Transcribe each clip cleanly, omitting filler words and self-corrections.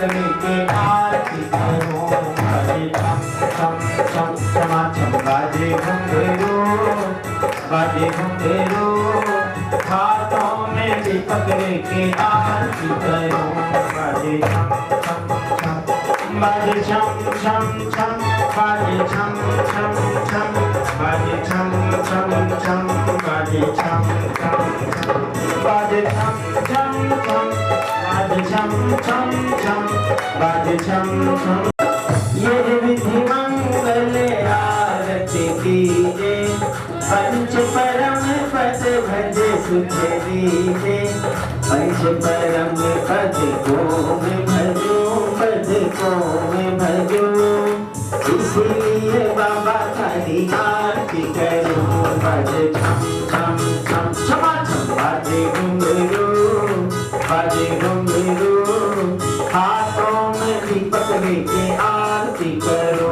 पकड़े के आरती करो। बाजे छम छम छम छमा छम बाजे घुंघरू, बाजे घुंघरू, हाथों में भी पकड़े के आरती करो। बाजे छम छम छम, बाजे छम छम छम, बाजे छम छम छम, बाजे छम छम छम, बाजे छम छम छम, बाजे छम छम छम, बाजे छम छम छम, बाजे छम छम। ये विधि मंगल आरती कीजे, पंच परम पद भज सुख दीजे। पंच परम पद को मैं भजो, पद को मैं भजो, इसलिए बाबा खाली आरती करो। बाजे छम छम छम छमा छम, बाजे घुंघरू, बाजे घुंघरू, हाथों में भी पकड़े के आरती करो।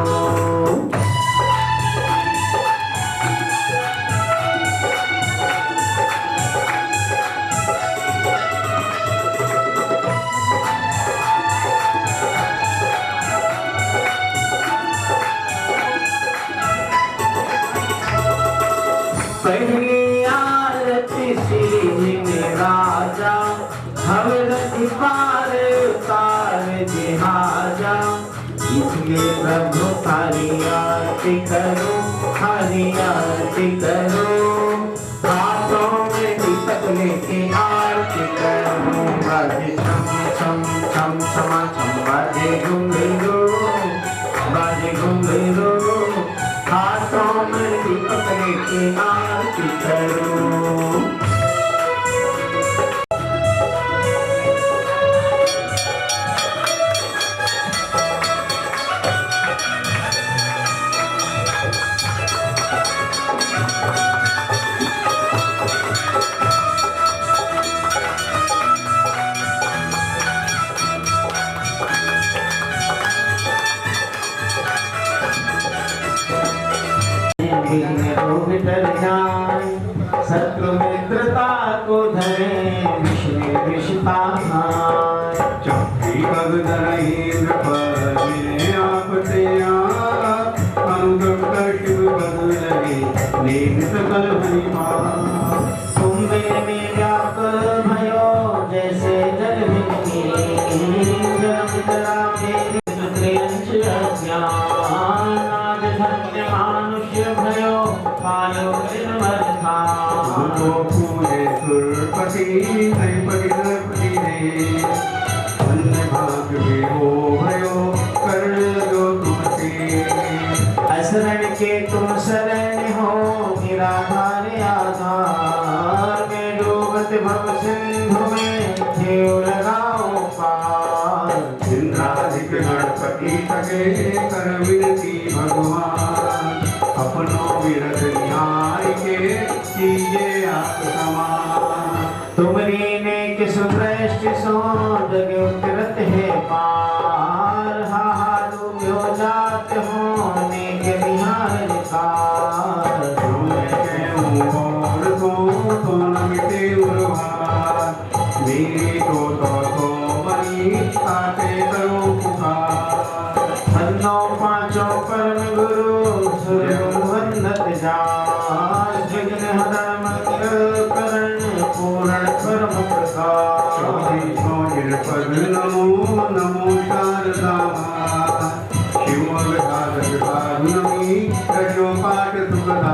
पहली आरती श्री राजा, हवरति पार तार जिहाजा। इसलिए प्रभु हरि आरती करो, हरि आरती करो, हाथों में दीपक लेके आरती करो। बाजे छम छम छम छमा छम, बाजे घुंघरू, बाजे घुंघरू, हाथों में दीपक लेके आरती करो। रोग टल जाए, शत्रु मित्रता को धरे, विष्णु विषता खाए। चक्री बगदर इंद्र पर आपते आला, अनुगत शिव बदल लगे, नेम सकल हरिमा। कुंभे में व्याकुल भयो, जैसे जल मिट्टी, जल जला मेरे सुत्रियंश अज्ञान। आज धन्य मानुष्य भयो, पायो निर्मल था। पूरे सुरपति नहीं पति ने, अन्य भाग में हो भयो, कर्ण जो तुमसे। असरण के तुम शरण हो, निराधार आधार। मैं डूबत भव सिंधु में, देव लगाओ पार। इंद्राधिक गणपति तके कर विनती भगवान, अपनों विरत न्याय के कीजिए आप समान। तुमरी नेक सुदृष्टि सो, जग उतरत है पार। हाहारू हो जात हो, नेक बिहार कार। और तो न मिटे उर्वार, मेरी तो बनी आते करो पुकार। अन्नों पांचों परम गुरु, सूर्य वंदत जान। जगन हृदय मंगल करण, पूर्ण परम प्रकाश। पद नमो नमो शारदा मां, शिव नमी रजो पाठ सुखदा।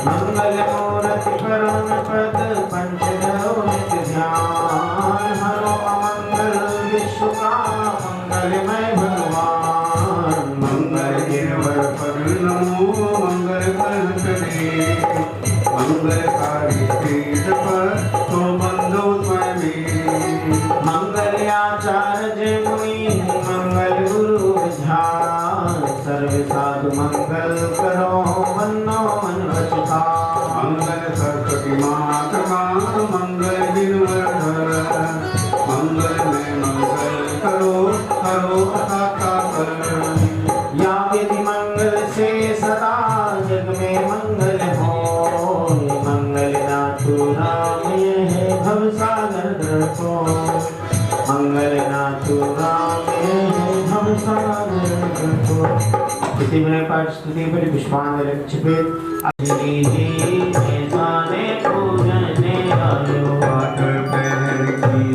मंगल मूर्ति परम पद, पंचधरो नित्य ध्यान। हरो अमंगल विश्व का, मंगलमय भगवान। मंगल गिरवर पद नमो, मंगल कंठने, मंगलकारी पीठ पर तो बंदो स्वयं। मंगल आचार्य मुनि, मंगल गुरु ध्यान। सर्व साधु मंगल करो, मनो मन वचता। मंगल सरस्वती माता का, मंगल गिरवर, मंगल में मंगल करो, करो अथाका कर। या विधि मंगल से सदा, जग में मंगल हो। मंगल नाथु राम, यह भव सागर को। मंगल मंगल नाथुरा हम सागर को इति में पाठ स्तुति पर पुष्पांजलि छिपेत श्री जी ने जाने पूजने आयो पाठ पहर की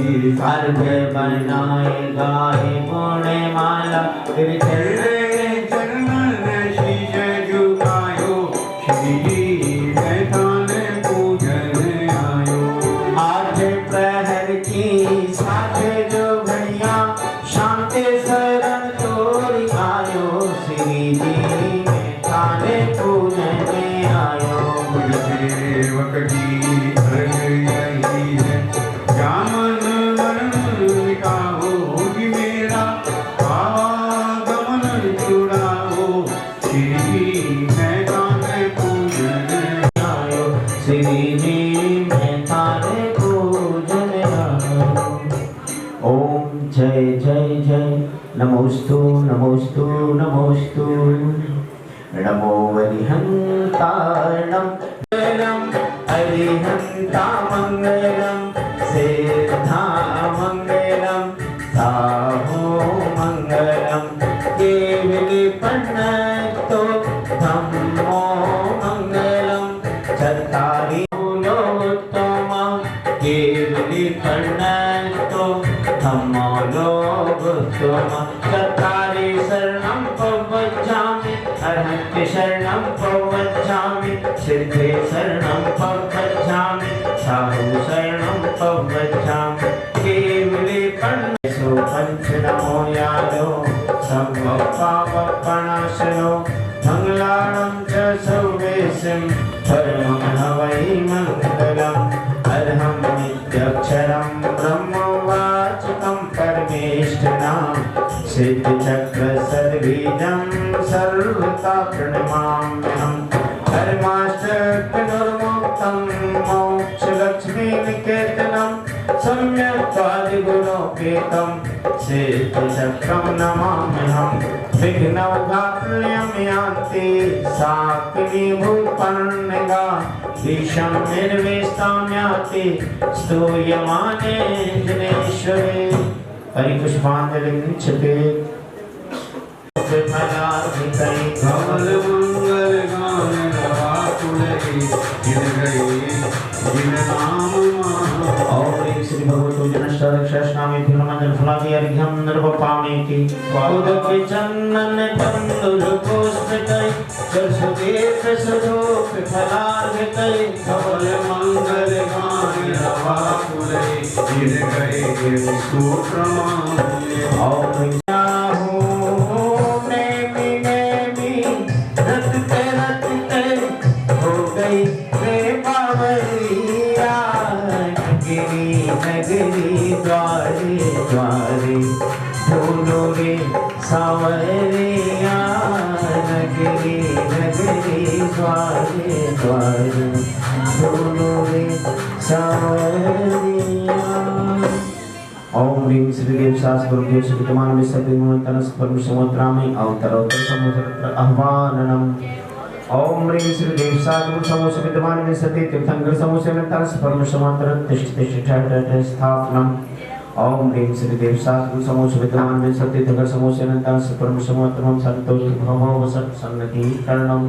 अर्घ बनाए गाए पुण्य माला तेरे चरण चरणन शीश झुकायो श्री जी ने जाने पूजने आयो आज प्रहर की साथे जो घड़िया शांति शरण तोरी आयो श्री जी में ताने पूजने आयो मुझ सेवक की अर्घ यही है जामन वरण मिटाओ कि मेरा आवागमन छुड़ाओ श्री जी मैं ताने पूजने आयो श्री जी में ताने पूजने आयो ओम जय जय जय नमोस्तु नमोस्तु नमोस्तु नमो हरिहंताणं मंगलम हरिहंता मंगलम सिद्धा मंगलम साहो मंगलम केवली पन्नतो धम्मो मंगलम चत्तारि लोकोत्तम केवली पन्नतो धम्मो लोकोत्तम चत्तारि शरणं प्रवज्जामि अरहन्ति शरणं प्रवज्जामि सिद्धे शरणं प्रवज्जामि साहु शरणं प्रवज्जामि केवले पन्नेषु पञ्चनमो यादो सर्वपापप्रणाशनो मङ्गलानं च सर्वेशं परमं हवै मङ्गलम् अर्हं नित्यक्षरं ब्रह्मवाचकं परमेष्ठिनां सिद्धिचक्रसर्वबीजं सर्वथा प्रणमाम्यहम् धर्माष्टकनुर्मुक्तं मोक्षलक्ष्मीनिकेतनं सम्यक्त्वादिगुणोपेतं सिद्धिचक्रं नमाम्यहम् विघ्नौघात्म्यं यान्ति साकिनीभूपन्नगा ईशं निर्वेष्टां याति स्तूयमाने जनेश्वरे परिपुष्पाञ्जलिं क्षिपेत् फलार्पितैः कमल मंगल गान रवा तुलसी जिन गए जिन नाम ओम ह्रीं श्री भगवतो जनष्टादक्षाश्नामे फलमंजन फलादि अर्घ्यं निर्वपामेति उदक चंदन तंदुल पुष्पकै सरस्वतीर्थ स्वरूप फलार्घ्यकै कमल मंगल गान रवा तुलसी जिन गए सुप्रमाण ओम ह्रीं हो गई रे बावरिया नगरी द्वारे द्वारे फूलो रे सावरिया नगरी द्वारे द्वारे फूलो रे सावरिया ओम ह्रीं श्रीदेव शास्त्रभ्यो श्रीतमान विसर्गमनतनस परमसमुद्रामि अवतरोत्तर समुद्र आह्वाननम् ओम ह्रीं श्रीदेव शास्त्र समूह विद्यमान विसति तीर्थंकर समूह तनस परमसमुद्र तिष्ठ स्थापनम् ओम ह्रीं श्रीदेव शास्त्र समूह विद्यमान विसति तीर्थंकर समूह तनस परमसमुद्र संतोष भव वसत सन्नतीकरणम्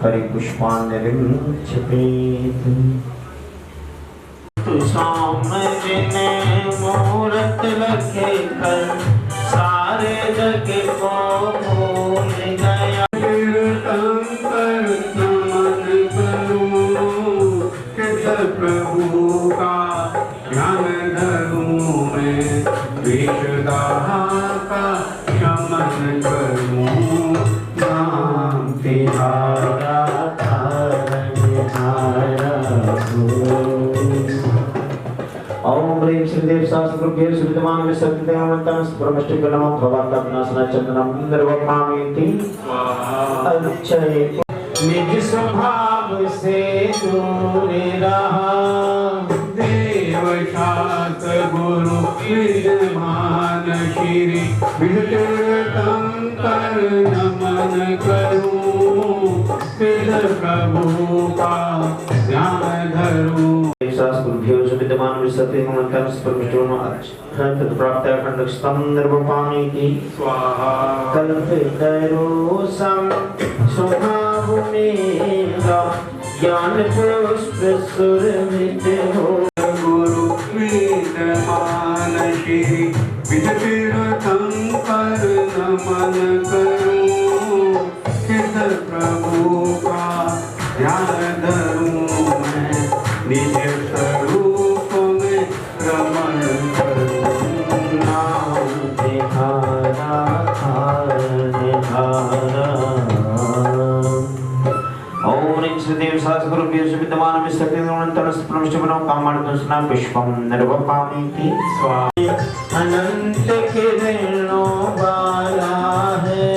परिपुष्पाञ्जलिं क्षिपेत् तू सामने मूरत लगे कर सारे जग को भूल गया तीर्थंकर नमन करूं कृष्ण प्रभु का ध्यान धरूं मैं विषदाहा का शमन करूं नाम तिहारा ओम ह्रीं श्रीदेव शास्त्रभ्यो श्रीतमान विसर्गमनतनस परमष्टिकरणं भवात्मनासना चंदनं निर्वपामेति अच्छे निज स्वभाव से दूर रहा देव शास्त्र गुरु विद्यमान श्री तीर्थंकर नमन करूं कृष्ण प्रभु का ध्यान धरूं शास्त्रभ्यो विद्यमान विद्यमान विसर्जन मंत्र परमेश्वर तत् प्राप्त अखंड स्तंभ पामी की स्वाहा कल्पितरो सम स्वभावमेगा ज्ञान पुष्प सुरभित हो गुरु विद्यमान श्री विजयतीर्थंकर नमन करूं किस प्रभु का ध्यान धरूं मैं निज स्वरूप में रमण करूं नाम तिहारा निहारा ओम श्रीदेव शास्त्रु विद्यमान विसर्जन मंत्र परमेश्वर कामार्दना पुष्पम निर्वपामि की स्वाहा अनंत किरणों वाला है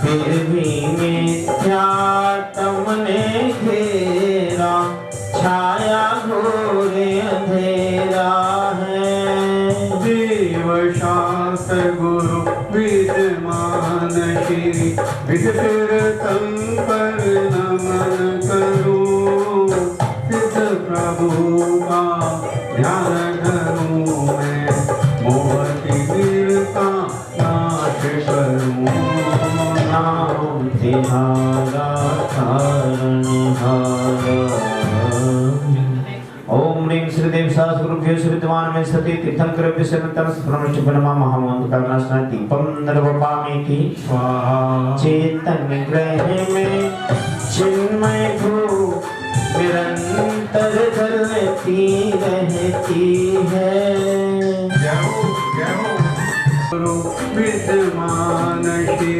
फिर भी मिथ्या तुमने घेरा छाया घोर अंधेरा है देव शास्त्र गुरु विद्यमान श्री विजयतीर्थंकर नमन करूं सिद्ध प्रभु का ध्यान धरूं मैं मोहती वीरता नाश करूं नाम तिहारा निहारा ओम ह्रीं श्रीदेव शास्त्रुभ्यो विद्वान में सती तीर्थंकर विसर्जन परमेश्वर नमा महामंत्र करना दीपम निर्वपामि की स्वाहा चेतन ग्रह में चिन्मय भू निरंतर जलती रहती है गुरु विद्यमान श्री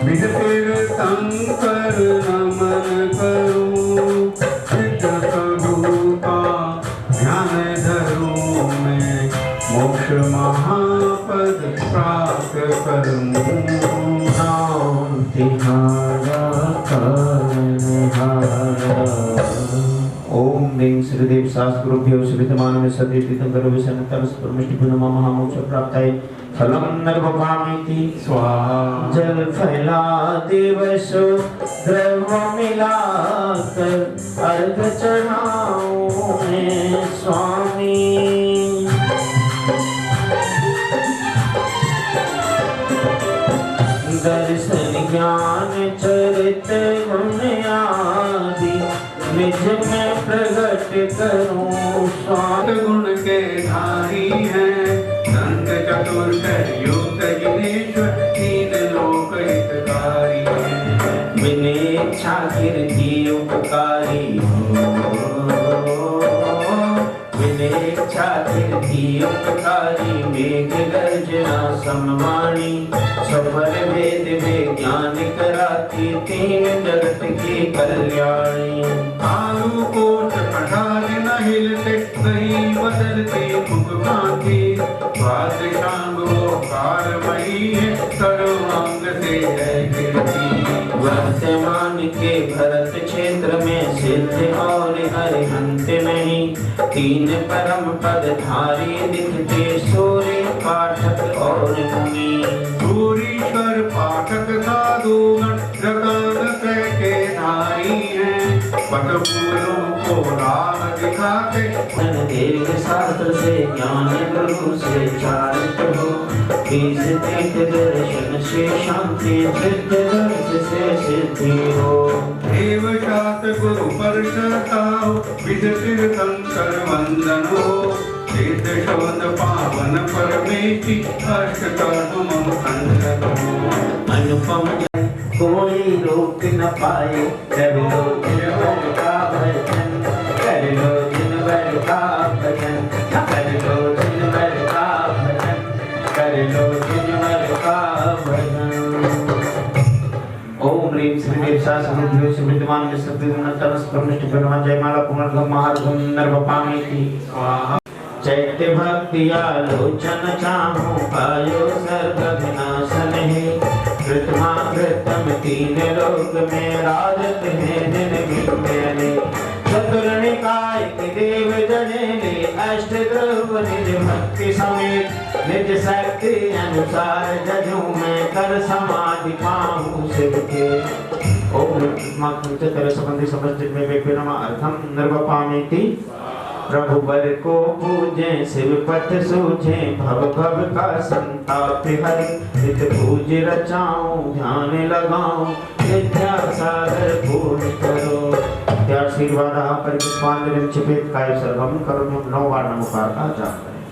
विजयतीर्थंकर नमन करूं सिद्ध प्रभु का ध्यान धरूं मैं मोक्ष महापद प्राप्त करूं नाम तिहारा ओम ह्रीं श्रीदेव शास्त्रुभ्यो विद्यमान में सती तीर्थंकर विसर्जन परमेश्वर नमा महामोक्ष प्राप्ताय फलम निर्वपामि की स्वाहा जल फैला दिवसो द्रव मिलाकर अर्घ चढ़ाऊं मैं स्वामी दर्शन ज्ञान चरित गुण आदि निज में प्रकट करूं स्वामी गुण के धारी हैं संत चतुर्थ युक्त जिनेश्वर तीन लोक हितकारी हैं विनेच्छा कीर्ति उपकारी विनेच्छा कीर्ति उपकारी मेघ गर्जना समवाणी सफल वेद विज्ञान कराती तीन जगत की कल्याणी आलू कोट पठार न हिलते नहीं बदलते मुख कांति स्वाद शांग वो कारमयी है सर्वांग से है कीर्ति वर्तमान के भरत क्षेत्र में सिद्ध और अरिहंत नहीं तीन परम पद धारी दिखते सूर्य पाठक और मुनि सूरीश्वर पाठक साधुगण जगन के धारी हैं पद फूलों को राह दिखाते मन दीर्घ शास्त्र से ज्ञान गुरु से चारित हो तीस तीर्थ दर्शन से शांति सिद्ध दर्श से सिद्धि हो देव शास्त्र गुरु पर श्रद्धा हो विद तीर्थंकर वंदन हो सिद्ध शोध पावन परमेति अष्ट कर्म खंडन हो अनुपम जन कोई रोक न पाए कर लो जिनवर का भजन कर लो जिनवर का भजन कर लो जिनवर का भजन कर लो जिनवर का भजन ओम ह्रीं श्रीदेव शास्त्रुभ्यो विद्यमान में सती परमेश्वर जयमाला पुनर्गम महार्घम नर्वपामि की स्वाहा चैत्य भक्ति आलोचन चाहूं पायो सर्व विनाशन है कृतमा कृतम तीन लोक में राजत है दिन गिनते चतुर्निकाय के देव जनेले अष्ट ध्रुव निज भक्ति समेत निज शक्ति अनुसार जजू में कर समाधि पाऊं शिव के ओम तेरे संबंधी समस्त में व्यक्ति नम अर्थम निर्वपामीति प्रभु वर को पूजे शिव पथ सूझे भव भव का संताप हरि नित पूज रचाऊं ध्यान लगाऊं विद्या सागर पूर्ण करो आशीर्वाद परिपुष्पांजलि छिपित काय सर्वम करो 9 बार नमस्कार का जाप करें।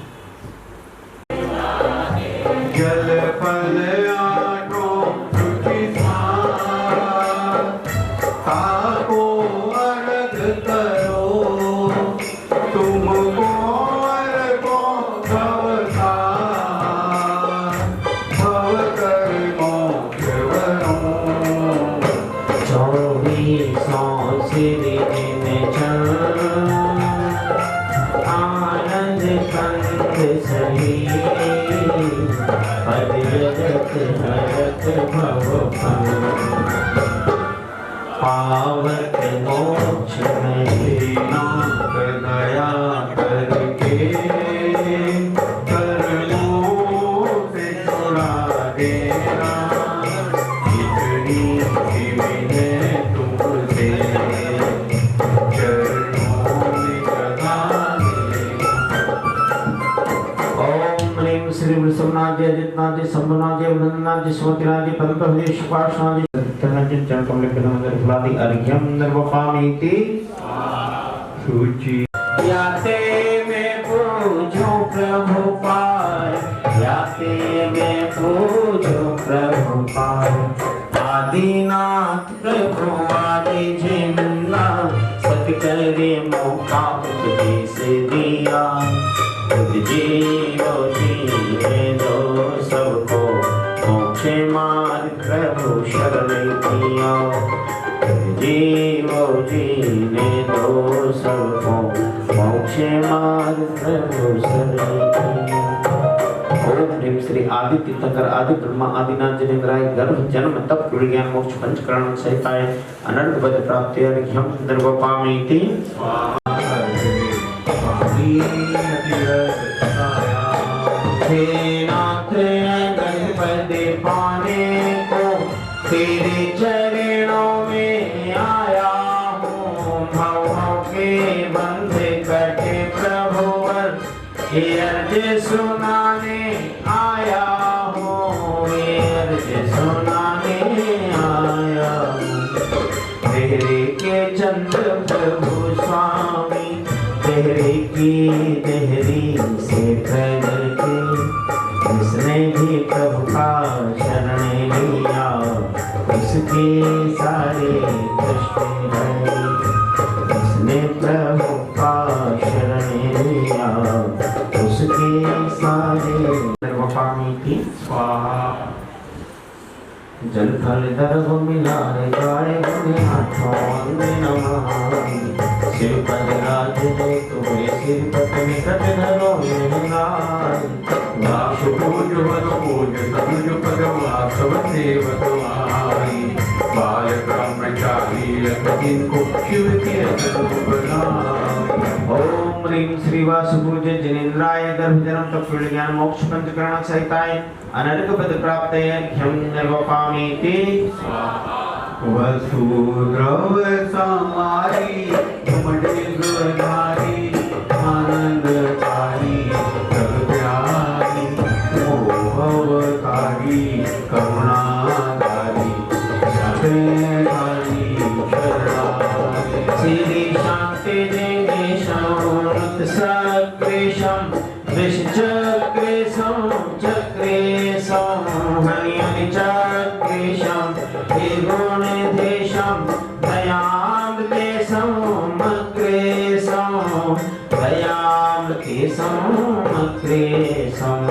जल फल आटो शुचि ताको अर्घ करो तुमको अर्घो भवता भव कर मोक्ष वरो 24 श्री आनंद कंद सही हरत भव पावक मोक्ष में नाथ दया करके कर्मों से छुड़ा देना इतनी विनय तुमसे चरणों में सदा ओम ह्रीं श्री वृषभनाथ जी अजितनाथ जी शंभुनाथ जी वृंदनाथ जी सुमतिनाथ जी पद्मपति सुपार्श्वनाथ जी चरण कमल के नमन फलादि अर्घ्यम निर्वपामीति शुचि याते में पूजो प्रभु पार याते में पूजो प्रभु पार आदिनाथ प्रभु आदि जिन्ना सत करे मौका तुझे से दिया तुझ जीवो जीने दो सबको मोक्ष मार्ग प्रभु शरण किया जीवो जीने दो सबको मोक्ष मार्ग प्रभु शरण किया। ओम ह्रीं श्री आदि तीर्थंकर आदि ब्रह्मा आदिनाथ जनेन्द्राय गर्भ जन्म तप विज्ञान मोक्ष पंचकरण सहिताय अनंत पद प्राप्ति अर्घ्यम निर्वपामीति हे नाथ गणपति पाने को तेरे चरणों में आया हूँ भवों के बंध कटे प्रभुवर ये अर्ज सुनाने आया हूँ ये अर्ज सुनाने आया हूँ तेरे के चंद्र प्रभु स्वामी तेरे की देहरी से प्रगट जिसने भी प्रभु का शरण लिया उसके सारे कष्ट हरे जिसने प्रभु का शरण लिया उसके सारे निर्वपामीति स्वाहा जल थल दर्भ मिलाए गाए गुने हाथों में नमामि शिव पद राज दे तुम्हें सिर पद निकट धरो नाय दास पूज वद पूज तनुज पद वासव सेवक आई बाल ब्रह्मचारी जिनको शिव के स्वरूप बनाए। ओम ह्रीं श्री वासुपूज्य जिनेन्द्राय गर्भ जन्म तप विज्ञान मोक्ष पंचकरण सहिताय अनर्घ पद प्राप्तये अर्घ्यम निर्वपामीति वसुद्रव समारी मंडलधारी आनंदकारी सब प्यारी मोहवकारी करुणाकारी सत्यकारी शरणारी श्री शांति देशम सक्रेशम विश्चक्रेशम चक्रेशम हनि चक्रेशम गुण देशम दयाम देशम मक्रेशम दयाम देशम मक्रेशम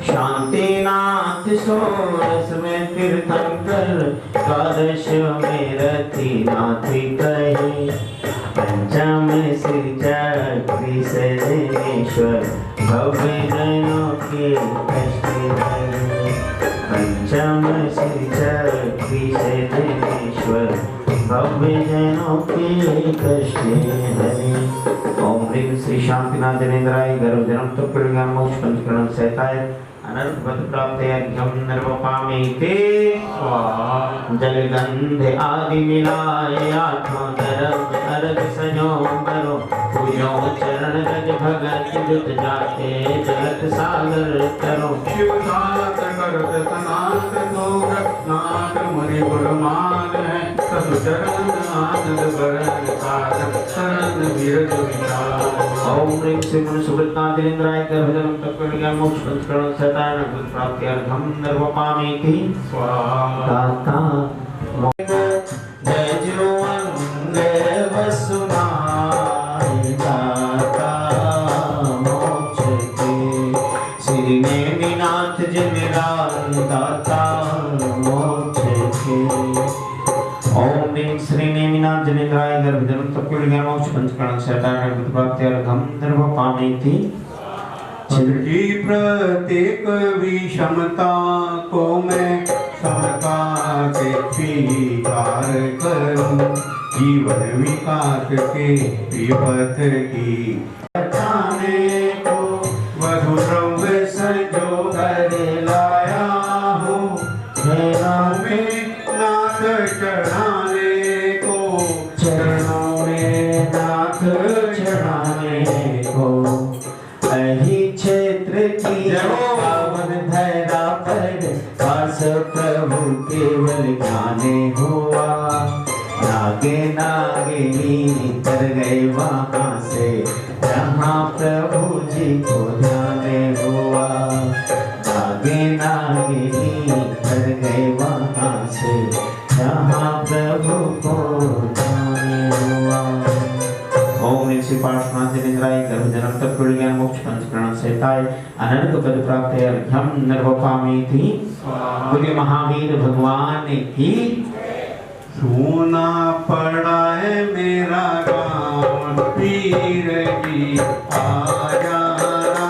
शांतिनाथ षोडश में तीर्थंकर द्वादश में रतिनाथ कहे पंचम श्री चक्री सजनेश्वर भव्य नयनों के कष्ट हरे पंचम श्री चक्री सजनेश्वर भव्य नयनों के कष्ट हरे। ओम ह्रीं श्री शांतिनाथ जनेन्द्राय गर्भ जन्म तप विज्ञान मोक्ष पंचकरण सहिताय अनर्पद प्राप्त्यर्घ्यं निर्वपामीति जलगंधे आदि मिलाए आत्मोदरम अर्घ संयोगरो पूजो चरण रज भगत जुत जाते जगत सागर करो शिव सात करत सनात लोक नाथ मुनि गुरमान है ससु चरण आनंद बरन साधन शरण विरज विचार ओम ह्रीं श्रीं मनु सुब्रतादिन्द्राय गर्भजनम तत्त्वज्ञान मोक्ष पंचकरण सतारण बुद्ध प्राप्त्यर्घ्यं निर्वपामीति स्वाहा जय जीवंगे वसुनाय दाता मोक्ष के श्री नेमिनाथ जिनिराय दाता मोक्ष के ओम ह्रीं श्री नेमिनाथ जिनेन्द्राय गर्भजनम तत्त्वज्ञान मोक्ष पंचकरण सतारण बुद्ध प्राप्त्यर्घ्यं निर्वपामीति जिनकी प्रत्येक विषमता को मैं समता के स्वीकार करूं जीवन विकास के विपथ की बचाने को वधुरंग संजो कर लाया हूँ चरणों में नाथ चढ़ाने को चरणों में नाथ चढ़ाने को अहि क्षेत्र की पावन धरा पर वास प्रभु केवल ज्ञाने हुआ नागे नागिनी कर गए वहाँ से जहाँ प्रभु जी को ध्याने हुआ नागे नागिनी कर गए वहाँ से जहाँ प्रभु को ध्याने हुआ ओम श्री पार्श्वनाथ जिनेन्द्राय गर्भजनम तत्त्वज्ञान मोक्ष पंचकरण सहिताय अनंत पद प्राप्त्यर्घ्यं निर्वपामीति बोलिए महावीर भगवान की सोना पड़ा है मेरा गाँव पीर जी आ जाना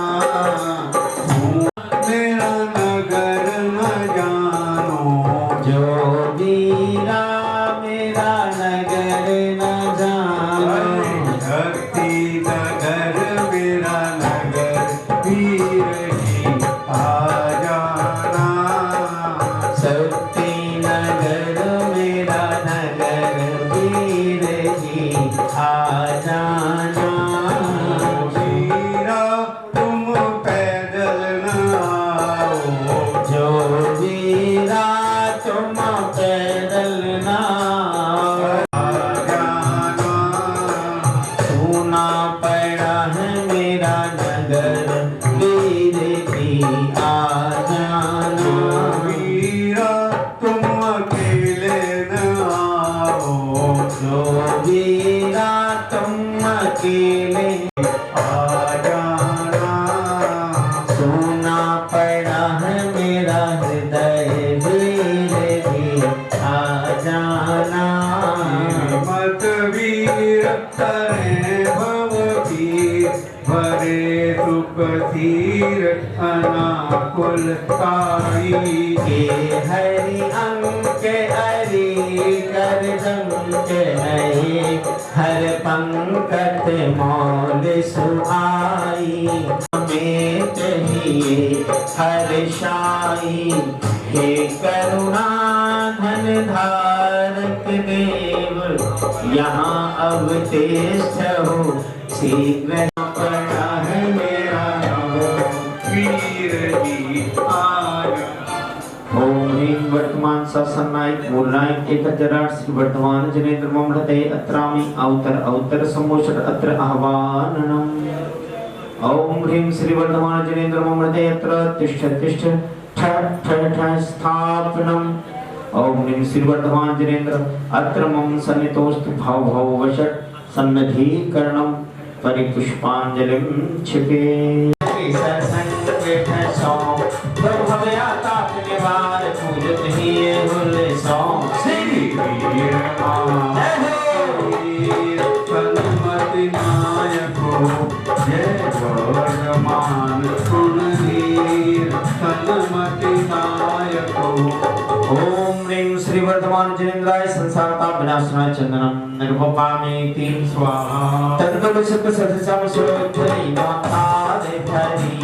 मेरा नगर न जानो जो वीरा मेरा नगर न जानो भक्ति नगर मेरा नगर पीर जी आ जाना शक्ति नगर मेरा नगर वीर जी आ जाना वीरा तुम पैदल न आओ जो वीरा तुम पैदल ना जाना सुना पड़ा है मेरा नगर वीर की आ जाना वीरा तुम अकेले न आओ जो वीरा तुम अकेले आ जाना सुना पड़ा है मेरा हृदय वीर की आ जाना मत वीर करे भव वीर भरे सुख धीर अनाकुल कारी के हरि अंक हरि कर जंक नहीं हर पंकज मौल सुहाई हमें चाहिए हर शाही हे करुणा धन धारक देव यहाँ अवतेष्ठ हो शीघ्र पड़ा है मेरा वीर जी आया ओम ह्रीं वर्तमान शासन नायक मूल नायक 1008 श्री वर्तमान जनेन्द्र ममृते अत्रामि अवतर सम्मोषण अत्र आह्वाननम् ओम ह्रीं श्री वर्तमान जनेन्द्र ममृते अत्र तिष्ठ तिष्ठ ठ ठ ठ स्थापनम् ओम ह्रीं श्री वर्तमान जनेन्द्र अत्र मम सन्नितोस्तु भाव भाव वशट सन्निधीकरणम् परिपुष्पांजलिं क्षिपे सत्संग बैठ सो भव्या ताप निवार पूजत ही हुल सो श्री वीर वीर पद्मति नायको जय वर्धमान गुणधीर पद्मति नायको ओम ह्रीं श्री वर्धमान जनेन्द्राय संसार ताप विनाशनाय चंदनम निर्वपामीति स्वाहा तद्गुण सुख सदसम सुरक्षय माता भरी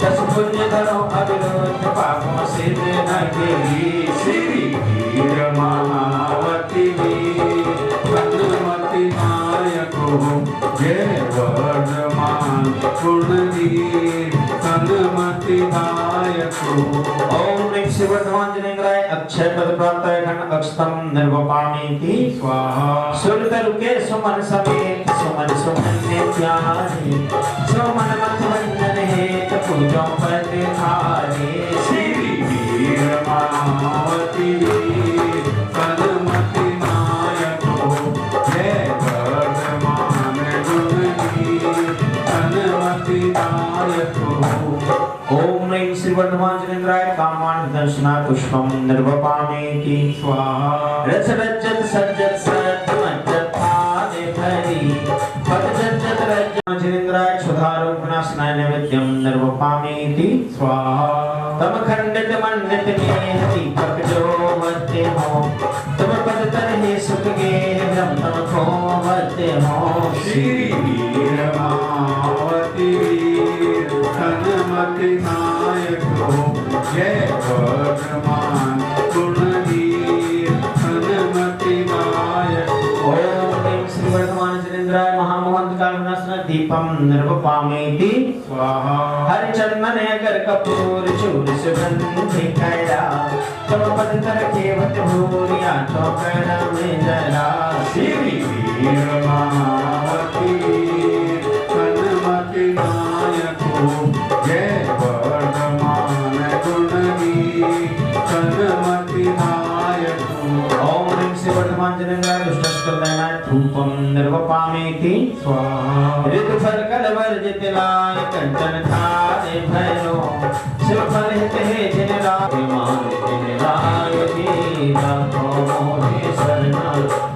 दस पुण्य धरो अविरोध पापों से न गिरी श्री वीर महावती हनुमति नायक जय वर्धमान गुणधीर हनुमति नायक। ओम ह्रीं श्री वर्धमांजनेन्द्राय अक्षय पद प्राप्त खंड अक्षतम निर्वपामीति स्वाहा। सुरतरुके सुमन समेत सुमन सुमन नित्यानि सुमन मत वंदन हेत पूजो पद धारे श्री वीर महावती हनुमति नायक जय वर्धमान गुणधीर हनुमति नायक। ओम ह्रीं श्री वर्धमांजनेन्द्राय कामान दर्शना पुष्पम निर्वपामीति स्वाहा। रस रजत सज्जत सत मज्जत आदि भरी पद जज्जत रजमांजनेन्द्राय क्षुधारोपणास्नाय नैवेद्यम निर्वपामीति स्वाहा। तम खंडित मंडित में दीपक जो वत्ते हो तम पद तरहे सुख गे ब्रह्म को वत्ते हो श्री वीर महावती हनुमति नायक जय वर्धमान गुणधीर हनुमति नायक। ओम ह्रीं श्री वर्धमांजनेन्द्राय महामोहन कालनासना दीपम निर्वपामीति स्वाहा। हरि चंदन अगर कपूर चूर सुगंधि कैरा तम पद तर केवट भूरिया चौकरा में जरा श्री वीर महावती हनुमति नायक जय वर्धमान गुणधीर हनुमति नायक। ओम ह्रीं श्री वर्धमांजनेन्द्राय दुष्टस्कंदनाय धूपम निर्वपामीति स्वाहा। ऋतुफल कलवर्जित लाय कंचन थारे भैरो शिवफल हित हे जिन रायमान जिन राय दीरा को मोहे शरणा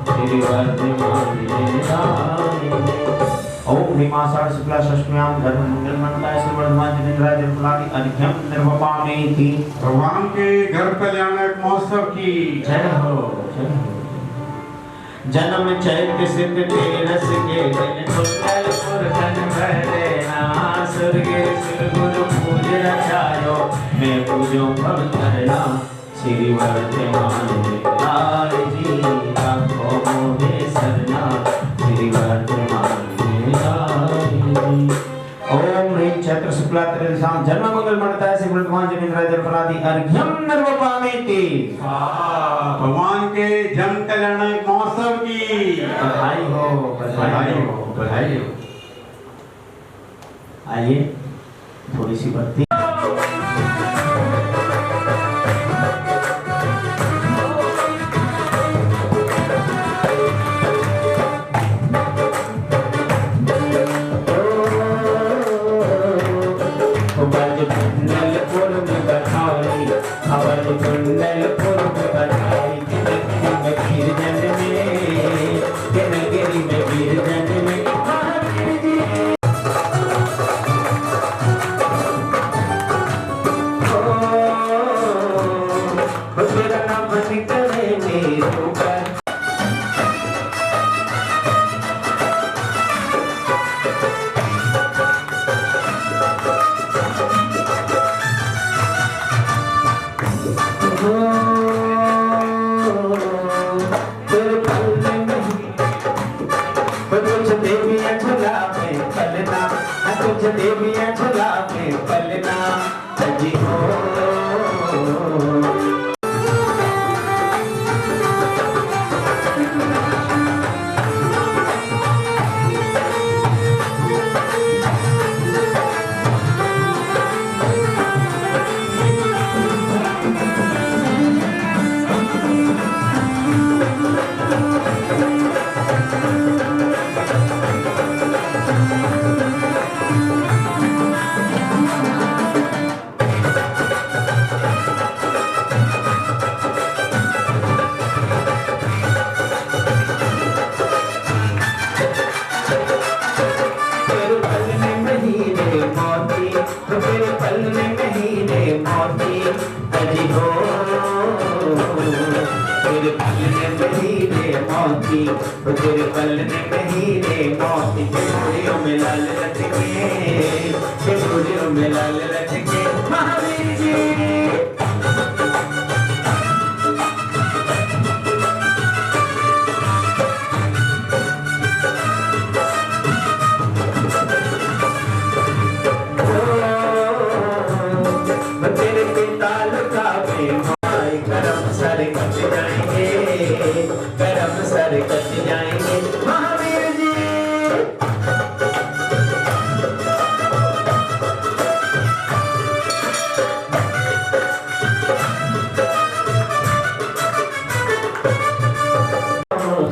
श्री वर्धमान जिन राय। ओम ह्रीं आषाढ़ शुक्ला षष्ठ्यां धर्म मंगल मंगलाय श्री वर्धमांजनेन्द्राय जन्मलादि अर्घ्यम निर्वपामीति। भगवान के घर कल्याणक महोत्सव की जय हो जय हो। जन्म चैत्र सिद्ध तेरस के दिन कुंडल पुरखन भरे ना स्वर्गे सुर गुरु पूज रचायो मैं पूजो भव करना श्री वर्धमान लाल जी राखो मोहे सरना श्री वर्धमान लाल जी। ओम ह्रीं चैत्र शुक्ला त्रयोदशां जन्म मंगल मंगलाय श्री वर्धमांजनेन्द्राय जन्मलादि अर्घ्यम निर्वपामीति। भगवान के जन्म कल्याणक महोत्सव की बधाई हो बधाई हो बधाई हो। आइए थोड़ी सी बत्ती देवियां झुला के पलना सजी हो। तेरे पल में कहीं रे मौत के चूड़ियों में लाल लटके, के चूड़ियों में लाल लटके महावीर जी। करम सर कट जाएंगे, करम सर कट जाएंगे महावीर जी।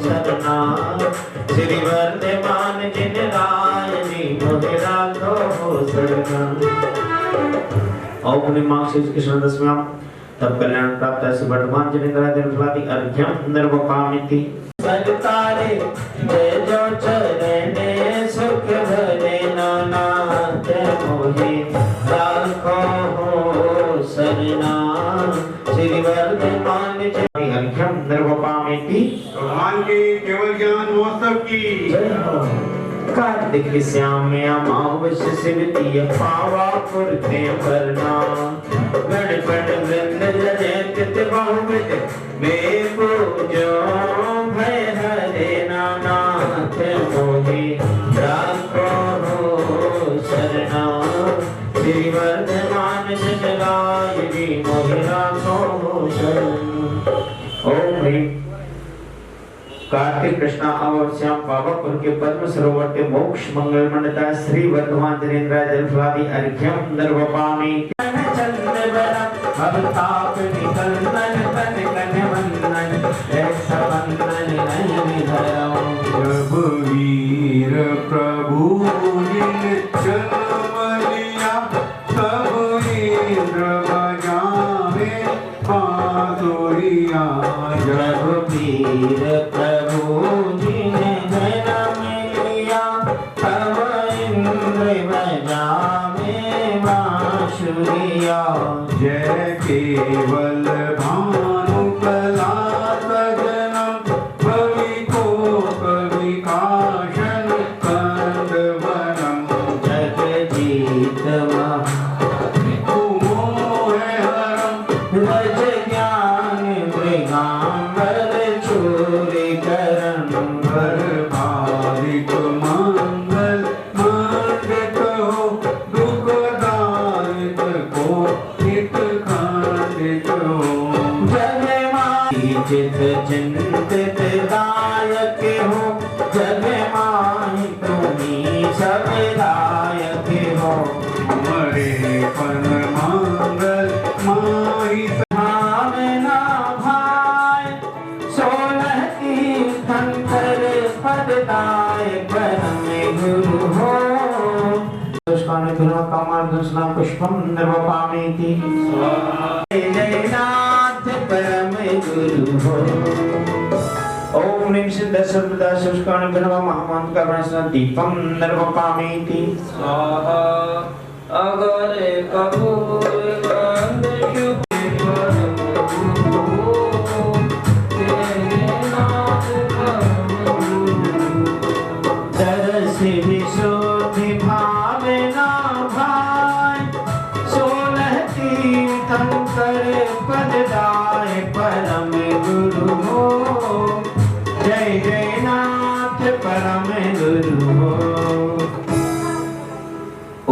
सरना श्री वर्धमान जिन राय जी मोहि राखो सरना। ओम नमः शिवाय कृष्ण दशम्याम तब कल्याण प्राप्त ऐसे वर्तमान जनिंद्रा देवस्वाति अर्घ्यम निर्वपामिति। सरकारे जय जो चरणे सुख भरे नाथ मोहि राखो सरना। श्री वर्धमान जय अर्घ्यम निर्वपामिति। भगवान के केवल ज्ञान महोत्सव की जय हो। कार्तिक श्याम अमावस्या शिवतीय पावा पुरते भरना। गणपत वृंद जयत बहुविध वे पूजो भय हरे नाथ मोहि राखो सरना। श्री वर्धमान जन राय जी मोहि राखो सरना। ओम ह्रीं कार्तिक कृष्णा अमावस्यां पावापुर के पद्म सरोवर के मोक्ष मंगल मंडता श्री वर्धमान जनेन्द्र जलफलादि अर्घ्यम निर्वपामि। भवताप निकंदन तन कन वंदन ऐसा वंदन नहीं धरो। जब वीर प्रभु जिन जन्म लिया तब इंद्र बजावे बांसुरिया। जब वीर प्रभु जिने जन्म लिया तब इंद्र बजावे बांसुरिया। जय केवल भानु कला सजनम कवि को कवि काशन कंदवनम। जगजीत रज ज्ञान मृगांबर चूरी करण। भाविक मंगल मंडित हो दुखदायक को नित खंडित हो। जय माई चित चिंतित दायक हो, जय माई तुम्ही सब दायक हो। मरे पन मंगल माही भावना भाई 16 तीर्थंकर पददायक परम गुरु हो। पुष्पाणि कामार्दना पुष्पम निर्वपामीति। जय नाथ परम गुरु हो। ओम ह्रीं सिद्ध सर्वदा शुष्काणि बिल्वा महामंत्र का वर्णन दीपम निर्वपामीति। स्वाहा अगरे कपूर गंध शुभे परम गुरु तेरे नाथ परम गुरु। दरस विशोधि भावना भाई 16 तीर्थंकर पददाय परम गुरु हो। जय जय नाथ परम गुरु हो।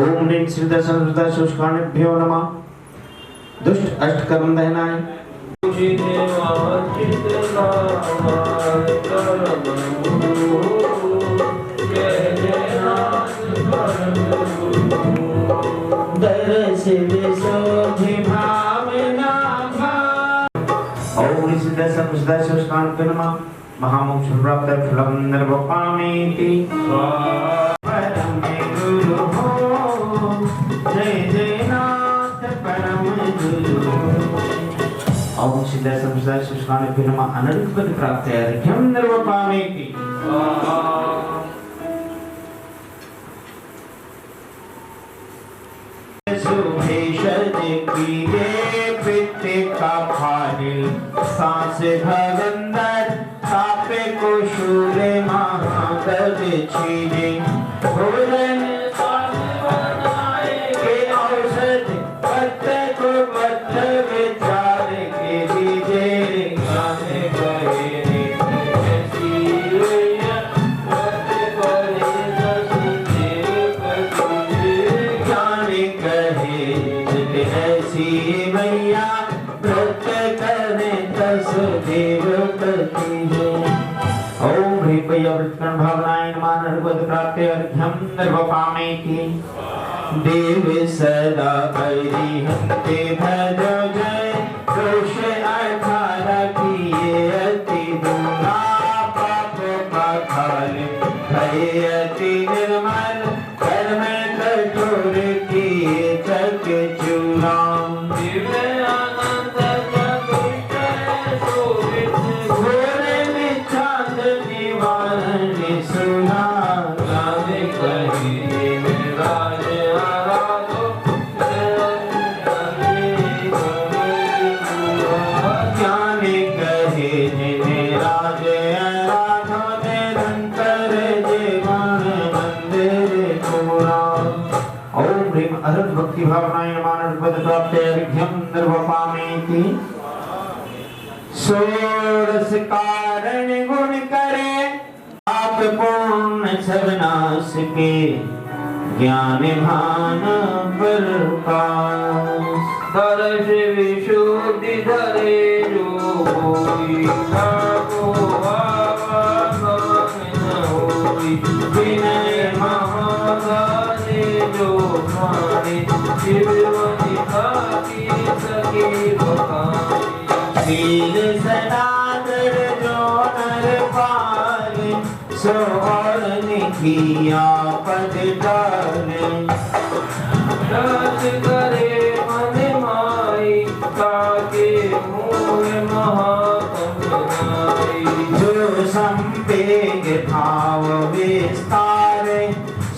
ओम ह्रीं श्रीदा संस्कृता शुष्काणिभ्यो नमः। दुष्ट अष्ट कर्म दहनाय। दरस विशोधि भावना भाई। ओम ह्रीं श्रीदा संस्कृता शुष्काणिभ्यो नमः। महामोक्ष प्राप्त फलम निर्वपामीति। परम गुरु हो। जय जय नाथ परम गुरु। ओम सिद्ध संस्था सुष्माने नमः। अनंत पद प्राप्त है अर्घ्यम निर्वपामीति। सुभेषज कीजे पित्ते का फानिल सांस भगंदर तापे को शूले महागर सब चीजें भोजन स्वाद बनाए के औषध पत्ते को पत्ते विचार के दीजे गाने कहे मैया प्रत्यय करे तस देवपति है। ओम ह्रीं वैयावृत्कर्ण भावनाय नमः नर्वद प्राप्ते अर्घ्यं नर्वपामेति देव सदा हरिहन्ते भजो जय दोष अठारह किए अति दूरा पाप पाखाल भय अति निर्मल कर्म कठोर किए चक चूरा भक्ति भावनाएं मानव पद प्राप्त अर्घ्यं निर्वपामेति सोरस कारण गुण करे आप पूर्ण सब नाश के ज्ञान भान प्रकाश दर्श विशुद्धि धरे जो कोई ठाको विनय महादाने जो शील सनातन जो नर पाले सो और किया पद डाले करे मन माई ताके मुँह महाकंपनाई जो संवेग भाव विस्तारे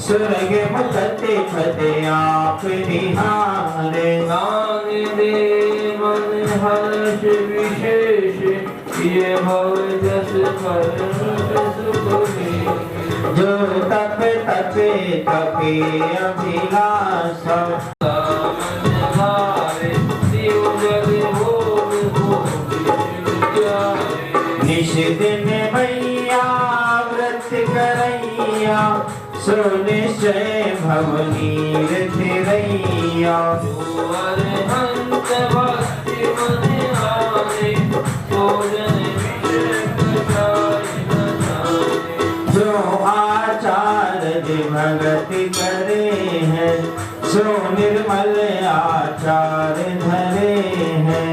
स्वर्ग मुक्ति फते आप निहारे दान दे मन हर्ष विशेष ये भव जस जो तप तपे तपे अभिलाषा निश दिन मैया व्रत करैया सो निश्चय भवनीर थिरैया हंत भक्ति मन आने जो आचार्य भगति करे हैं सो निर्मल आचार धरे हैं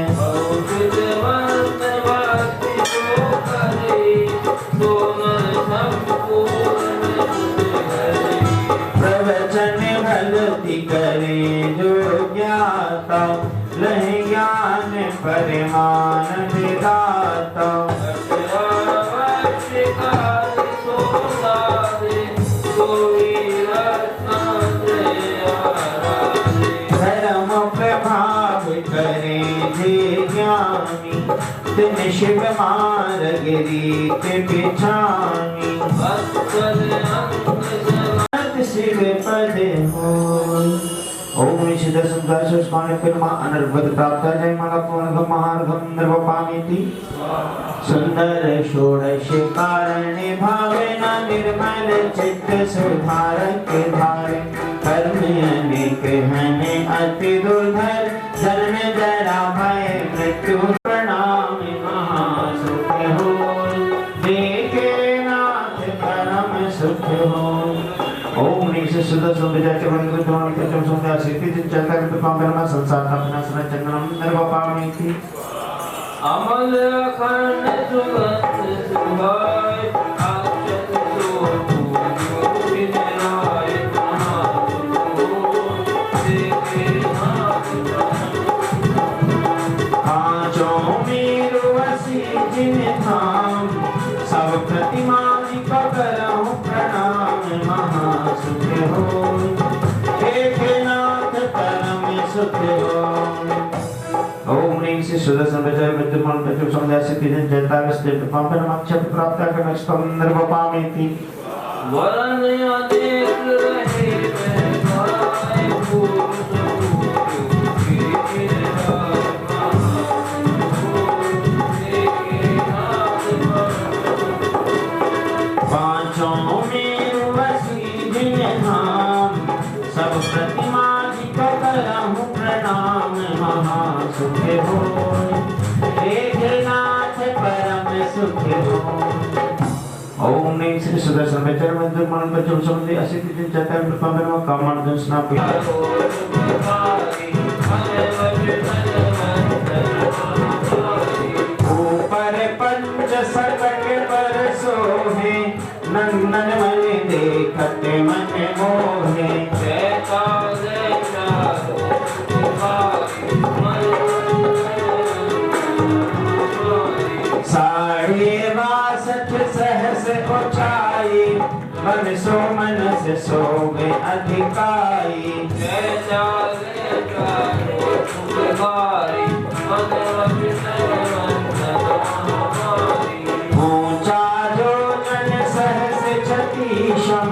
प्रवचन भक्ति करे जो ज्ञाता लह ज्ञान परिमाण विदाता धर्म प्रभाव करे जे ज्ञानी तिन शिव मार्ग रीत बिछानी शिव पद हो ओम निषिद्धं दर्शस्माने पिरमा अनर्वद प्राप्त जय माला पूर्णगम महार्घम निर्वपामेति सुंदर षोडश कारणे भावेना निर्मल चित्त सुधारक धारे कर्म अनेक हने अति दुर्धर जन्म जरा भय मृत्यु प्रणाम महासुख हो देखे नाथ परम सुख हो ओम निश्चय शुद्ध सुंदर के बंद को तोड़ के चम सुंदर सिद्धि चलता के पाम में संसार का विनाशन चंद्रम निर्वपामेति अमल अखंड सुगंध सुभाय अक्षत सो विनाय पांचों मेरु वसी जिन धाम सब प्रतिमा करो प्रणाम महासुख हो एक नाथ परम सुख हो ओम ह्रीं श्री सुदर्शन विजय विद्यमान प्रचुर समुदाय से तीन जनता के स्थित पंपन अक्षर प्राप्त करने स्तम निर्वपामेति वरन अनेक रहे महगाए पूर्ण पांचों में वसी जिन नाम सब प्रतिमा जी को करहूं प्रणाम महासुख हो एक नाथ परम सुख हो। ओम नमः श्री सुदर्शन मित्र मंदिर मन बचन समझे असित दिन चतुर कृपा में कामन दंश ना पी ऊपर पंच सकट पर सोहे नंदन मन देखत मन मोहे जैसा जैसा साढ़े 62 सहस ऊंचाई मन सो मनस सोवे अधिकाई जैसा जैसा तुम्हारी ऊंचा जो जन सहस छतीशम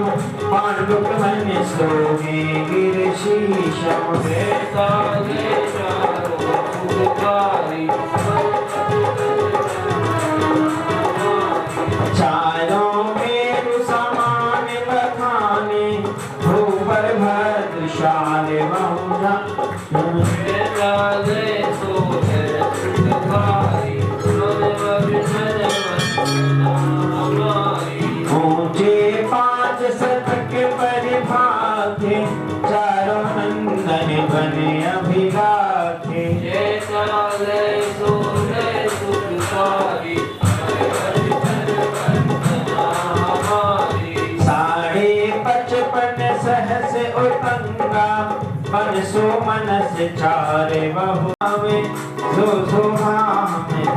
पांडुक मन सोवे गिरशीशम जैसा जैसा तुम्हारी चारों मेरु समान बखाने भूपर भद्रशाल बहुधा जैसा जैसो है तुम्हारी ऊंचे 5 शतक परिभागे चारों नंदन बने अभिलाखे जैसा जैसो है तुम्हारी साढ़े 55 सहस उतंगा मन सो मनस चारे बहुवे सो सुहाम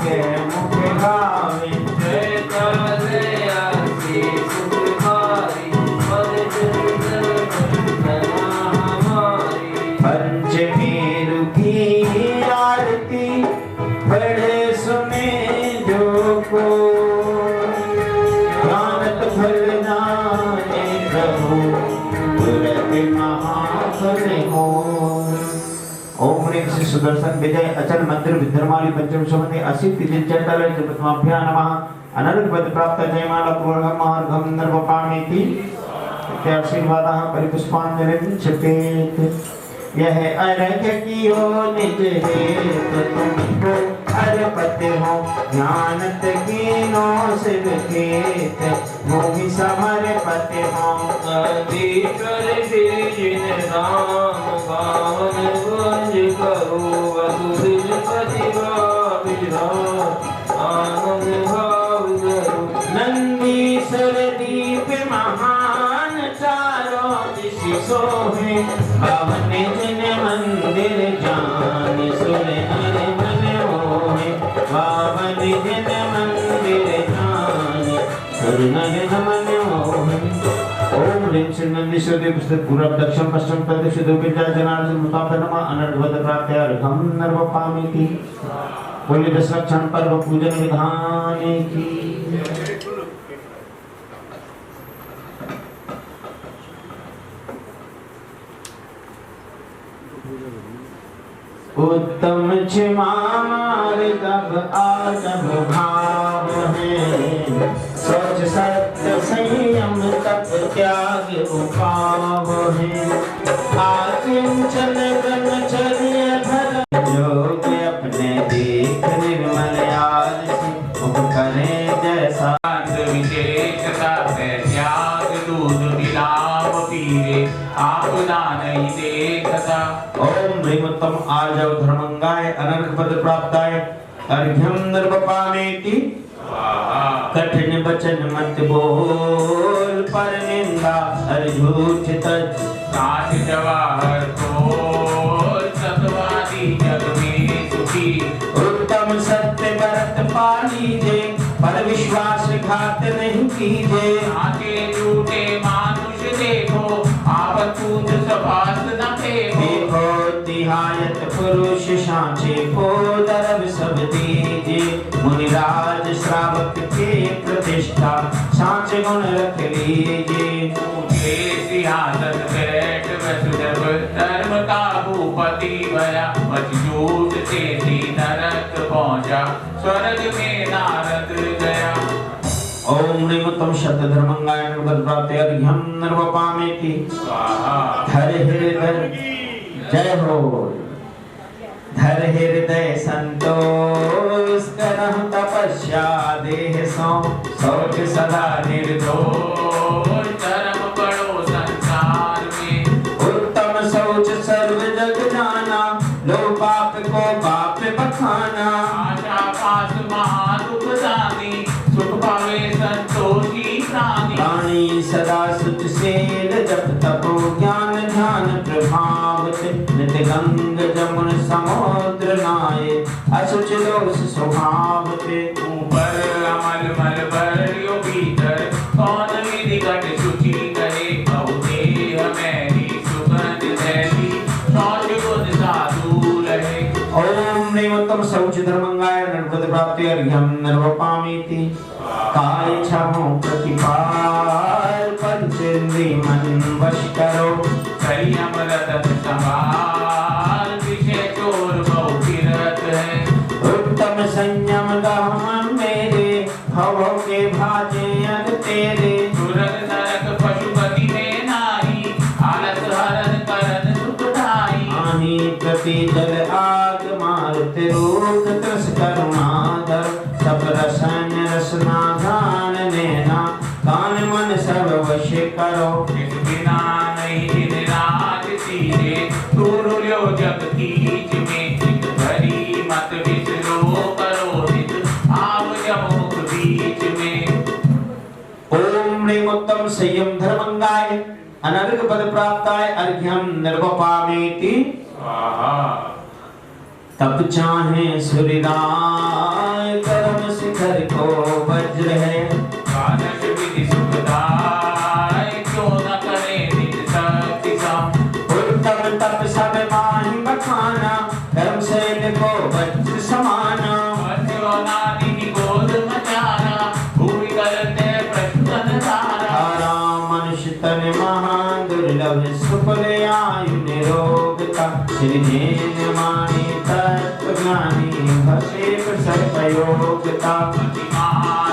के मुख गावे जैसा जैसी तुम्हारी पंचमेरु की आरती बड़े सुने जो को जानत फल जाने प्रभु तुरत महाफल हो। ओम ह्रीं श्री सुदर्शन विजय अचल मंदिर विद्यमाली पंचम सुमति असित दिन चंडल प्रथमाभ्या नमः अनर्घ पद प्राप्त जयमाला पूर्णम अर्घम नर्वपामीति आशीर्वादः परिपुष्पांजलिं क्षपेत्। यह अर्घ कियो निज हेत तुमको अर्पत हो ज्ञानत कीनो शिव खेत भूमि समर्पत हो अधीश्वर जिन नाम गावन गुंज करो वसुदिन प्रतिभा आनंद भाव करो नंदीश्वर दीप महान चारों दिश सोहे पवन जिन मंदिर जान सुन हर मन मोहे पावन जिन मंदिर जान सुन हर मन मोहे। ओम ह्रीं श्री नंदीश्वर देव पुस्तक पूर्व दक्षिण पश्चिम प्रदेश दोपिता जनार्दन मुताप नमः अनर्घवत प्राप्त अर्घम नर्वपामीति। बोलिए 10 लक्षण पर्व पूजन विधान की। उत्तम क्षमा तब आजब भाव है सच सत्य संयम तप त्याग उपाव है आकिंचन ब्रह्मचर्य धर्म योग अपने देख निर्मल आलसी मुख करे जैसा विशेषता से त्याग दूध मिलाव पीरे आपदा नहीं देखता। ओम ह्रीं उत्तम आर्जव धर्मंगाय अनर्घ पद प्राप्ताय अर्घ्यम नर्वपामीति। कठिन वचन मत बोल पर निंदा हर झूठ तज साच जवाहर बोल सतवादी जग में सुखी। उत्तम सत्य व्रत पालीजे पर विश्वास घात नहीं कीजे आके झूठे मानुष देखो आपत पूत सभास न फेंको। देखो तिहायत पुरुष सांचे को दरब सब दीजे मुनिराज श्रावक के प्रतिष्ठा सांच पांच गुण रख लीजिए। ऊंचे सिंहासन बैठ वसुदेव धर्म का भूपति भया, मजजूत से नरक पहुंचा स्वर्ग में नारद गया। ओम ह्रीं उत्तम शब्द धर्मंगाय निर्बद प्राप्ते अर्घ्यम नर्वपामेति। धर हृदय जय हो। धर हृदय संतोष करहु तपस्या देह सौ शौच सदा निर्दोष। धर्म पढ़ो संसार में उत्तम शौच सर्व जग जाना, लो पाप को पाप बखाना। आशा पास महादुख दानी, सुख पावे संतोषी प्राणी। प्राणी सदा सुचशील जप तपो ज्ञान ध्यान प्रभावते। नित गंग जमुन समुद्र नाये, अशुच दोष स्वभावते। ऊपर अमल मल भर्यो भीतर, कौन विधि घट शुचि करे। बहुदेह मैली सुगंध दैवी, शौच गुण साधु रहे। ओम ह्रीं उत्तम शौच धर्मंगाय निर्बद प्राप्ते अर्घ्यम नर्वपामेति। काय छहो प्रतिपाल पंचेंद्रिय मन वश करो। संयम रतन संभाल, विषय चोर बहु फिरत है। उत्तम संयम दहम मेरे, भवों के भाजे अन तेरे। सुरग नरक पशुपति में नाही, आलस हरन करन सुख ढाई। आही प्रति जल आग मारते रोग त्रस करुणाधर। सब रसन रसना ध्यान लेना, कान मन सब वश करो। इस बिना नहीं दिन रात सीधे, तूरु लो जग कीच में। चित भरी मत विसरो करो नित, आव जमुख बीच में। ओम ह्रीं उत्तम संयम धर्मंगाय अनर्घ पद प्राप्ताय अर्घ्यम नर्वपामेति। तप चाहे सूर्यदाय कर्म शिखर को वज्र है। द्वादश विधि सुखदाय, क्यों न करे निज शक्ति सम। उत्तम तप सब माहि बखाना, कर्म शैल को वज्र समाना। नादि गोद मचाना, भूमि करते प्रश्न धारा। आराम मनुष्य तन महा दुर्लभ, सुफल आयु निरोगता। श्रीजेन मानी तत्व ज्ञानी, भसे सर्वयोगता।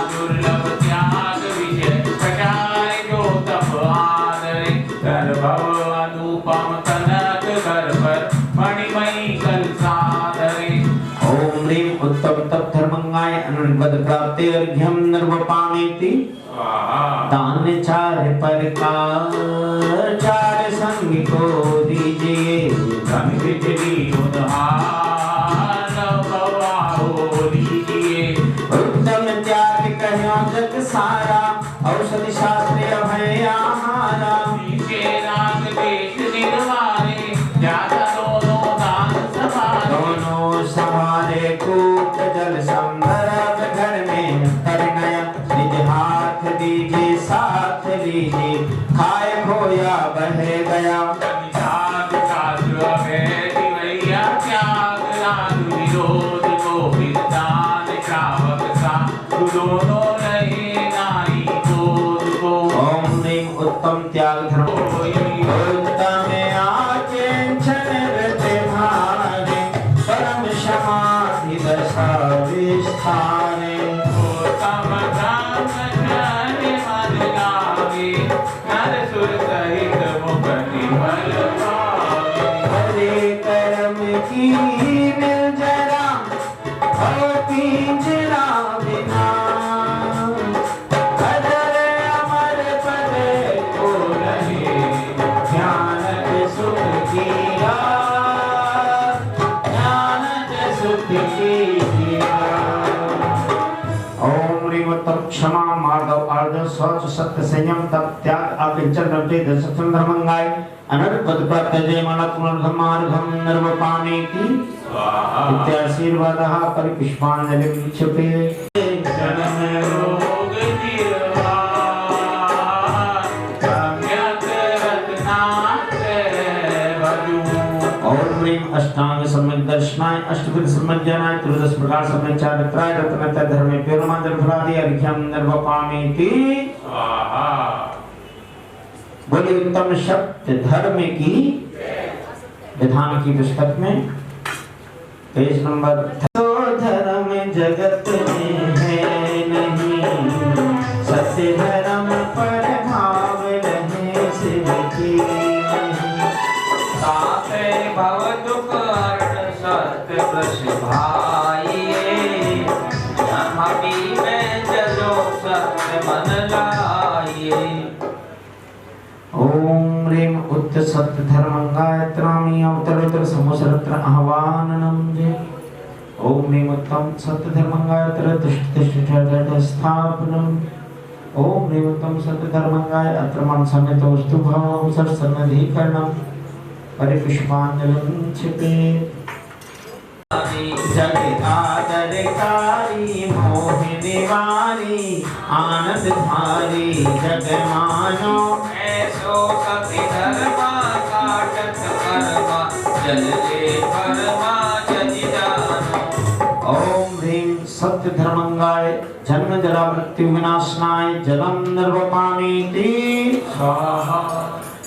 दुर्लभ त्याग विषय प्रचार, जो तप आदरे। गर्भव अनुपम कनक घर पर, मणिमयी कलसाधरे। ओम ह्रीं उत्तम तप धर्मंगाय अनर्घ प्राप्ते अर्घ्यम नर्वपामेति। दान चार प्रकार, चार संग को दीजिए। धन बिजली उधार, गवाहो दीजिए। उत्तम त्याग कहो जग सारा, औषधि शास्त्र अभय आहारा। नीचे राग देश निर्वारे, ज्यादा दोनों दान सवारे। दोनों सवारे कूट जल संभर, घर में कर गया। निज हाथ दीजिए साथ लीजिए, खाए खोया बह गया। त्याग शास्त्र अभेद भैया, त्याग राग विरोध को विदान। श्रावक सा दोनों रहे नाई बोध को। ओम ह्रीं उत्तम त्याग धर्म उत्तम आचेंचन व्रत भारे। परम समाधि दशा विस्थाने। उत्तम धाम धर्म मन गावे, नर सुर सहित मुख निर्मल भावे। हरे कर्म की मिल जरा, होती जरा बिना। अदर अमर पद को रहे, ध्यान के सुख किया। ध्यान के सुख किया। ओम ह्रीं उत्तम क्षमा मार्गव आर्जव शौच सत्य संयम तप त्याग अकिंचन रवते दशम धर्मंगाय अनर्घ पद प्राप्त जय माला पुनर्धर्मार्घम नर्वपामेति। इत्याशीर्वादः परिपुष्पाञ्जलिं क्षिपे। जन्म रोग निर्वाण, सम्यक रत्नात् वधू। ओम ह्रीं अष्टांग सम्यक दर्शनाय अष्टविध सम्यज्ञानाय त्रयोदश प्रकार सम्यक चारित्राय रत्नत्रय धर्मे पेरुमांजन फलादि अर्घ्यम नर्वपामेति। बोले उत्तम सत्य धर्म की विधान की पुस्तक में पेज नंबर। तो धर्म जगत में है नहीं, सत्य धर्म पर भाव रहे शिव की नहीं। साथे भव दुख हरण सत्य प्रश भाइये, नमि में जलो सत्य मन लाइये। ओम ह्रीं उत सत्य धर्मंगाय त्रामी अवतरोत्तर समोसरत्र आह्वाननम जय। ओम ह्रीं उत्तम सत्य धर्मंगाय त्र स्थापनम। ओम ह्रीं उत्तम सत्य धर्मंगाय अत्र मन समेत वस्तु भाव सन्नधिकरणम परिपुष्पांजलिं क्षिपे। जगत आदरकारी मोह निवारी आनंद धारी जग मानो। ऐसो सति धर्मा काटत कर्मा, जल ले कर्मा जनि जानो। ओम ह्रीं सत्य धर्मंगाय जन्म जरा मृत्यु विनाशनाय जलम निर्वपामीति स्वाहा।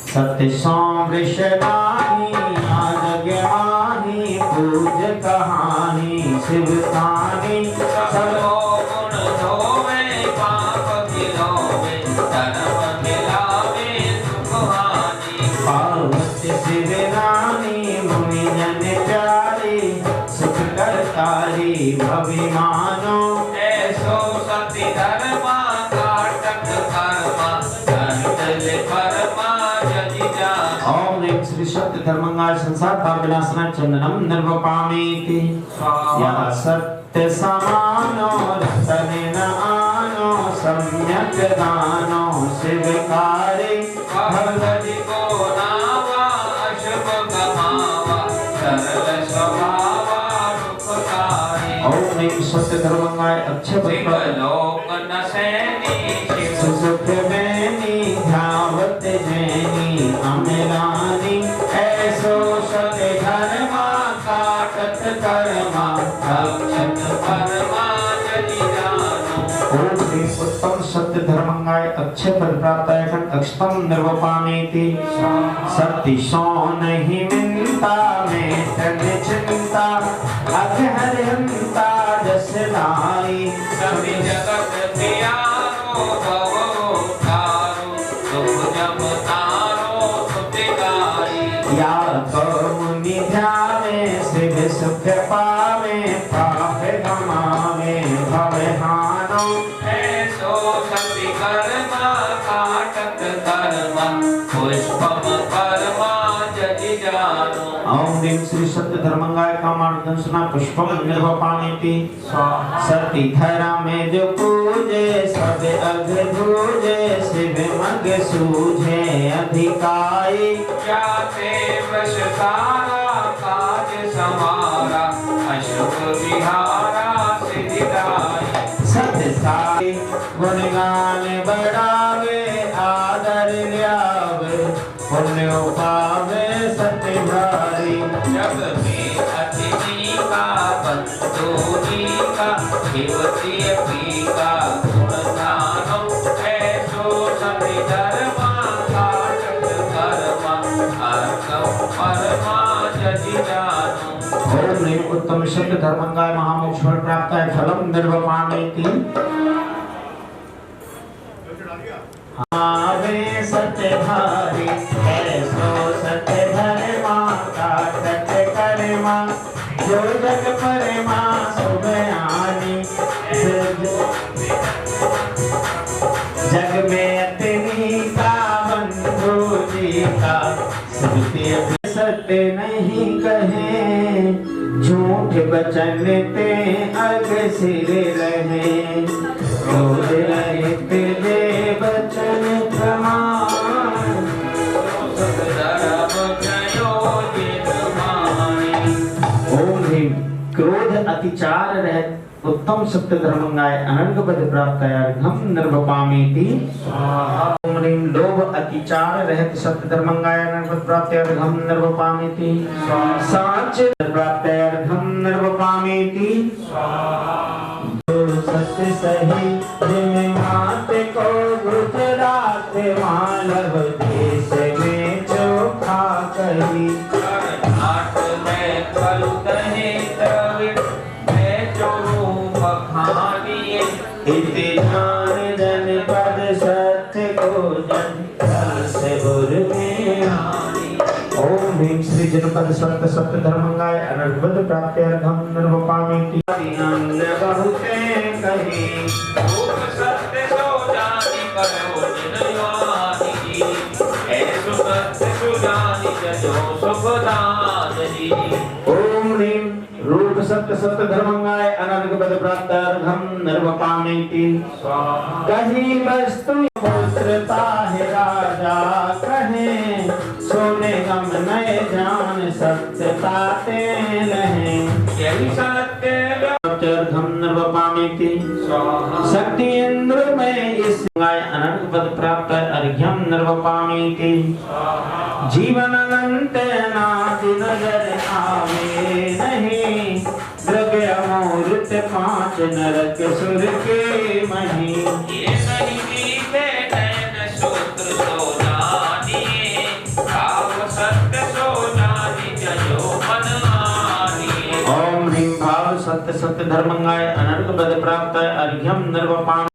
सत्य संवृषदानी आजज्ञानी पूज कहानी शिव कहानी। सबो गुण धोवे पाप गिरोवे, धर्म मिलावे सुख हानि। पार्वती शिव रानी मुनि जन प्यारी सुख करतारी अभिमानो। ऐसो सति धर्मा काटत कर्मा, दंडल कर्मा जनि जानो। ओम ह्रीं श्री सत्य धर्मंगाय संसार पाप विनाशनाय चंदनम निर्वपामीति यः सत्य समानो रतनेन आनो सम्यक दानो शिवकारी। भगवति को नावा अशुभ गमावा, सरल स्वभावा दुखकारी। ओम ह्रीं सत्य धर्मंगाय अक्षय शिवलोक नसैनी शिव सुख बेनी ध्यावत जैनी अमरानी। ऐसो सत्य धर्मा काटत कर्मा अक्षत परमा जनि जानो। ओम ह्रीं उत्तम सत्य धर्मंगाय अक्षय फल प्राप्ताय अक्षतम निर्वपामीति सत्य सो नहीं मिलता में तन चिंता अघहर हंता जस लाई। सभी जगत प्यारो भवो तारो, दुख जब तारो सुतिकारी। या तो मुनि ध्यावे शिव सुख पावे पाप गमावे भव हानो। ऐसो सति कर्मा काटत कर्मा, पुष्पम कर्मा जनि जानो। ओम ह्रीं श्री सत्य धर्मंगाय कामार्दंसना पुष्पम निर्वपामीति सती धरा में जो पूजे सब अघ धूजे शिव मग सूझे अधिकाई। जाते वश सारा काज समारा, अशुभ विहारा सिद्धिदाई। सत्य साई गुणगान बढ़ावे आदर ल्यावे पुण्य पावे सत्य भारी। जग में अतिथि का बंधुनी का देवती पी का गुण गानो। ऐसो सति धर्मा काटत कर्मा, अर्कम परमा जनि जानो। ओम ह्रीं उत्तम सत्य धर्मंगाय महामोक्ष फल प्राप्ताय फलम निर्वपामीति आवे सत्य धारी। ऐसो सत्य धर्मा काटत कर्मा, जो जग परमा शुभ आनी। जग में अतनी का बंधु जी का श्रुति सत्य नहीं कहे, झूठ बचन ते अग सिर रहे। क्रोध रहित दे बचन प्रमाण, धर्म प्रयोजित मानी। ओम ह्रीं क्रोध अतिचार रहित उत्तम सत्य धर्मंगाय अनंग पद प्राप्ताय अर्घम निर्वपामीति ओम ह्रीं लोभ अतिचार रहित सत्य धर्मंगाय अनंग पद प्राप्ताय अर्घम निर्वपामीति साच प्राप्ताय अर्घम निर्वपामीति सत्य सही जिन मात को बुझ कही नाट में कलु कहे तवे मैं चोरू बखानिए इति जान जन पद सत्य को जन से उर में आनी। ओम ह्रीं श्री जनपद सत्य सत्य धर्मंगाय अनर्गल प्राप्त्यर्थम निर्वपामि अन्य बहुते कही रूप सत्य सो जानी करो जिनवानी जी ऐसो सत्य सो जानी जनो सुखदान जी। ओम ह्रीं रूप सत्य सत्य धर्मंगाय अनर्गल प्राप्त्यर्थम निर्वपामि स्वाहा कहीं वस्तु पुत्रता है राजा कहे सोने गम नए जान सत्यता ते नहीं यही सत्य धम नर्वपामिति स्वाहा शक्ति इंद्र में इस गाय अनंत पद प्राप्त अर्घ्यम नर्वपामिति जीवन अनंत नादि नजर आवे नहीं द्रव्य अमूर्त पांच नरक सुर के मही ये नहीं मीठे नैन सूत्र सो जानिए भाव सत्य सो जानी जयो मन आनिए। ओम ह्रीं भाव सत्य सत्य धर्मंगाय अनर्क पद प्राप्त अर्घ्यम नर्वपाम